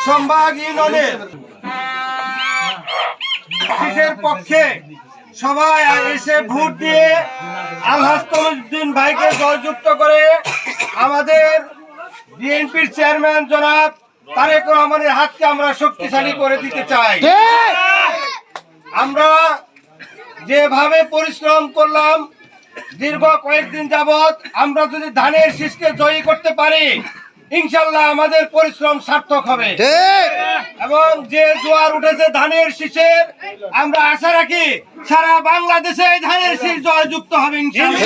সম্ভাগ ইউনিয়নের শীষের পক্ষে সবাই এসে ভোট দিয়ে আলহাজ তমিজউদ্দিন ভাইকে জয়যুক্ত করে আমাদের বিএনপির চেয়ারম্যান জনাব তারেক রহমানের হাতকে আমরা শক্তিশালী করে দিতে চাই। আমরা যেভাবে পরিশ্রম করলাম দীর্ঘ কয়েকদিন যাবৎ, আমরা যদি ধানের শীষকে জয়ী করতে পারি ইনশাল্লাহ আমাদের পরিশ্রম সার্থক হবে এবং যে জোয়ার উঠেছে ধানের শীষের, আমরা আশা রাখি সারা বাংলাদেশে ধানের শীষ জয়যুক্ত হবে ইনশাল্লাহ।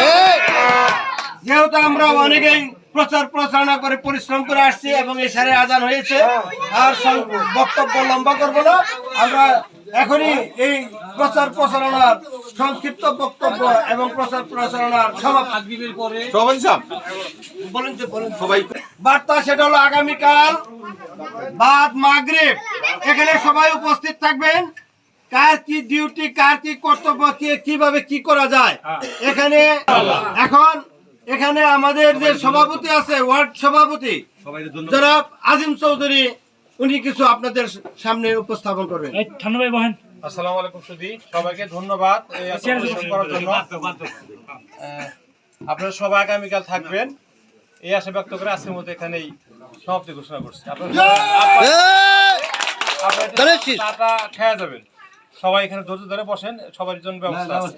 যেহেতু আমরা অনেকেই প্রচার প্রচারণা করে পরিশ্রম করে আসছি এবং এই সারে আজান হয়েছে, আর বক্তব্য লম্বা করব না। আমরা এখনই এই প্রচার প্রচারণার সংক্ষিপ্ত বক্তব্য এবং প্রচার প্রচারণার বার্তা সেটা হলো আগামীকাল বাদ মাগরিব এখানে সবাই উপস্থিত থাকবেন। কার কি ডিউটি, কার কি কর্তব্য, কিভাবে কি করা যায় এখানে আমাদের যে সভাপতি আছে, ওয়ার্ড সভাপতি জনাব আজিম চৌধুরী, উনি কিছু আপনাদের সামনে উপস্থাপন করবেন। আসসালামু আলাইকুম সুধী, সবাইকে ধন্যবাদ করার জন্য। আপনারা সবাই আগামীকাল থাকবেন এই আশা ব্যক্ত করে আজকের মধ্যে এখানেই সমাপ্তি ঘোষণা করছি। আপনারা খেয়ে যাবেন, সবাই এখানে ধৈর্য ধরে বসেন, সবার জন্য ব্যবস্থা আছে।